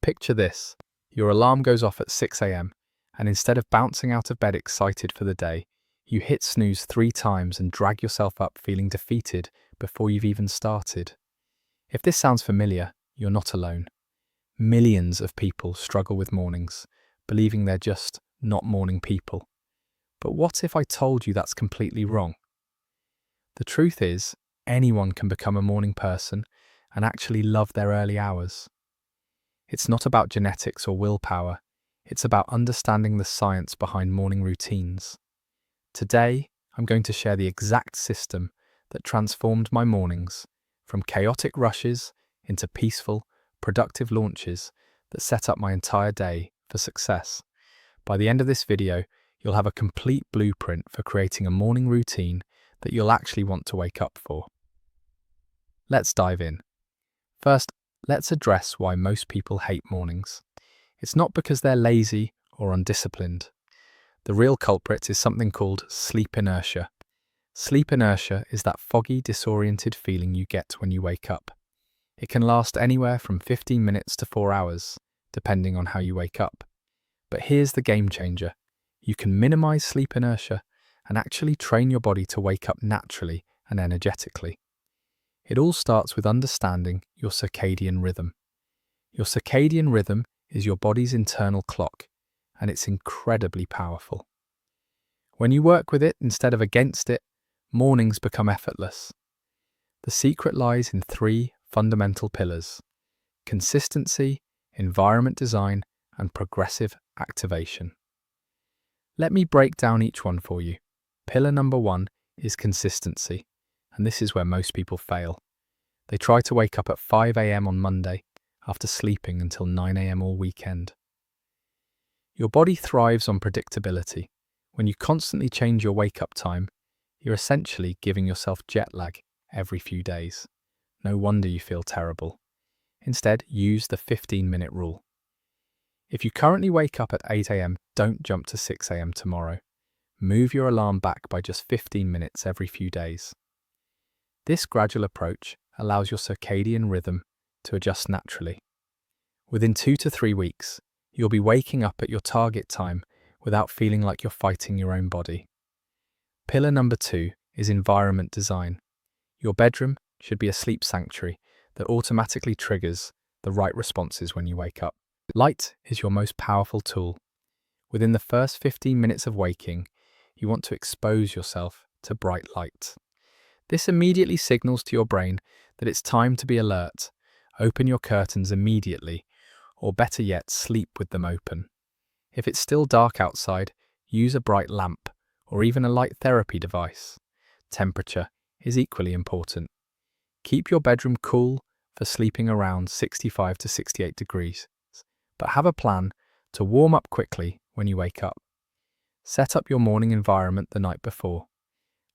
Picture this. Your alarm goes off at 6 a.m., and instead of bouncing out of bed excited for the day, you hit snooze 3 times and drag yourself up feeling defeated before you've even started. If this sounds familiar, you're not alone. Millions of people struggle with mornings, believing they're just not morning people. But what if I told you that's completely wrong? The truth is, anyone can become a morning person and actually love their early hours. It's not about genetics or willpower, it's about understanding the science behind morning routines. Today, I'm going to share the exact system that transformed my mornings from chaotic rushes into peaceful, productive launches that set up my entire day for success. By the end of this video, you'll have a complete blueprint for creating a morning routine that you'll actually want to wake up for. Let's dive in. First, let's address why most people hate mornings. It's not because they're lazy or undisciplined. The real culprit is something called sleep inertia. Sleep inertia is that foggy, disoriented feeling you get when you wake up. It can last anywhere from 15 minutes to 4 hours, depending on how you wake up. But here's the game changer. You can minimize sleep inertia and actually train your body to wake up naturally and energetically. It all starts with understanding your circadian rhythm. Your circadian rhythm is your body's internal clock, and it's incredibly powerful. When you work with it instead of against it, mornings become effortless. The secret lies in 3 fundamental pillars: consistency, environment design, and progressive activation. Let me break down each one for you. Pillar number 1 is consistency, and this is where most people fail. They try to wake up at 5 a.m. on Monday after sleeping until 9 a.m. all weekend. Your body thrives on predictability. When you constantly change your wake-up time, you're essentially giving yourself jet lag every few days. No wonder you feel terrible. Instead, use the 15-minute rule. If you currently wake up at 8 a.m., don't jump to 6 a.m. tomorrow. Move your alarm back by just 15 minutes every few days. This gradual approach allows your circadian rhythm to adjust naturally. Within 2 to 3 weeks, you'll be waking up at your target time without feeling like you're fighting your own body. Pillar number 2 is environment design. Your bedroom should be a sleep sanctuary that automatically triggers the right responses when you wake up. Light is your most powerful tool. Within the first 15 minutes of waking, you want to expose yourself to bright light. This immediately signals to your brain that it's time to be alert. Open your curtains immediately, or better yet, sleep with them open. If it's still dark outside, use a bright lamp or even a light therapy device. Temperature is equally important. Keep your bedroom cool for sleeping around 65 to 68 degrees, but have a plan to warm up quickly when you wake up. Set up your morning environment the night before.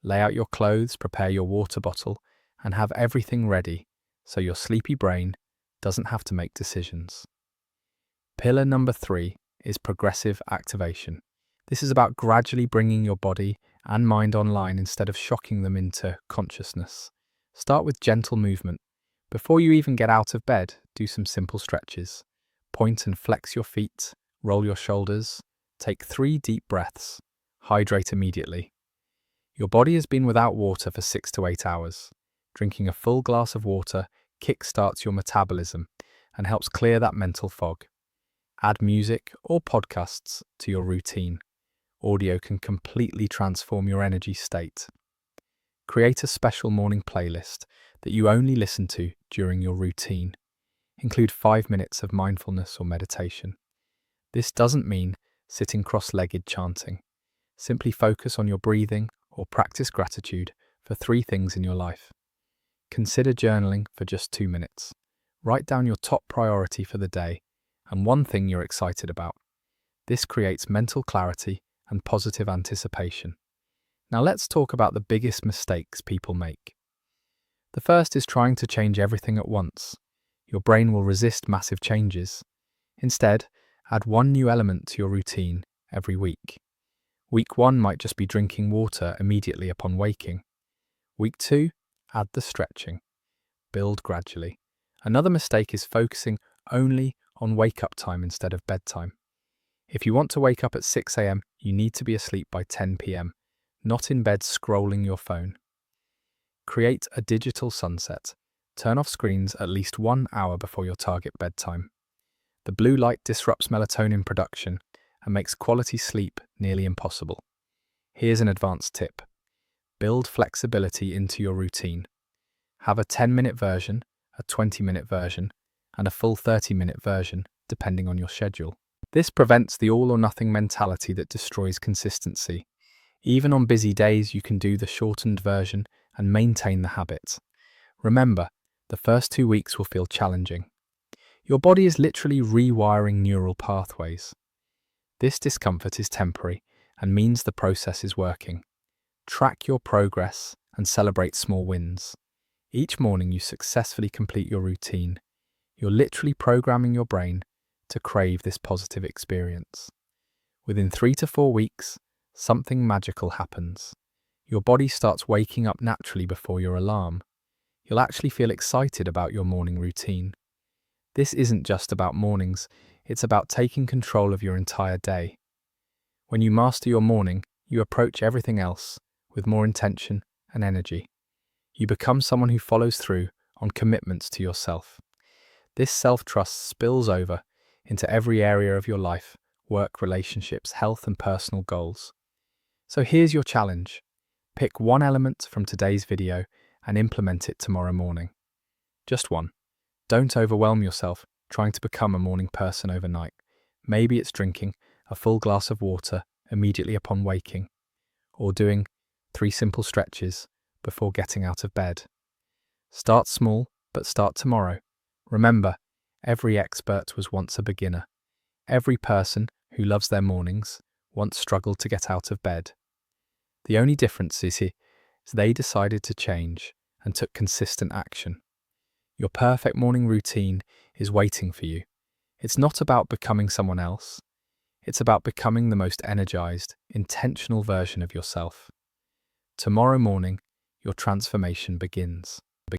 Lay out your clothes, prepare your water bottle, and have everything ready so your sleepy brain doesn't have to make decisions. Pillar number 3 is progressive activation. This is about gradually bringing your body and mind online instead of shocking them into consciousness. Start with gentle movement. Before you even get out of bed, do some simple stretches. Point and flex your feet, roll your shoulders, take 3 deep breaths, hydrate immediately. Your body has been without water for 6 to 8 hours. Drinking a full glass of water kickstarts your metabolism and helps clear that mental fog. Add music or podcasts to your routine. Audio can completely transform your energy state. Create a special morning playlist that you only listen to during your routine. Include 5 minutes of mindfulness or meditation. This doesn't mean sitting cross-legged chanting. Simply focus on your breathing or practice gratitude for 3 things in your life. Consider journaling for just 2 minutes. Write down your top priority for the day and 1 thing you're excited about. This creates mental clarity and positive anticipation. Now let's talk about the biggest mistakes people make. The first is trying to change everything at once. Your brain will resist massive changes. Instead, add 1 new element to your routine every week. Week 1 might just be drinking water immediately upon waking. Week 2, add the stretching. Build gradually. Another mistake is focusing only on wake-up time instead of bedtime. If you want to wake up at 6 a.m., you need to be asleep by 10 p.m., not in bed scrolling your phone. Create a digital sunset. Turn off screens at least 1 hour before your target bedtime. The blue light disrupts melatonin production and makes quality sleep nearly impossible. Here's an advanced tip. Build flexibility into your routine. Have a 10-minute version, a 20-minute version, and a full 30-minute version, depending on your schedule. This prevents the all-or-nothing mentality that destroys consistency. Even on busy days, you can do the shortened version and maintain the habit. Remember, the first 2 weeks will feel challenging. Your body is literally rewiring neural pathways. This discomfort is temporary and means the process is working. Track your progress and celebrate small wins. Each morning you successfully complete your routine. You're literally programming your brain to crave this positive experience. Within 3 to 4 weeks, something magical happens. Your body starts waking up naturally before your alarm. You'll actually feel excited about your morning routine. This isn't just about mornings, it's about taking control of your entire day. When you master your morning, you approach everything else with more intention and energy. You become someone who follows through on commitments to yourself. This self-trust spills over into every area of your life, work, relationships, health, and personal goals. So here's your challenge. Pick one element from today's video and implement it tomorrow morning. Just one. Don't overwhelm yourself trying to become a morning person overnight. Maybe it's drinking a full glass of water immediately upon waking, or doing 3 simple stretches before getting out of bed. Start small, but start tomorrow. Remember, every expert was once a beginner. Every person who loves their mornings once struggled to get out of bed. The only difference is they decided to change and took consistent action. Your perfect morning routine is waiting for you. It's not about becoming someone else. It's about becoming the most energized, intentional version of yourself. Tomorrow morning, your transformation begins.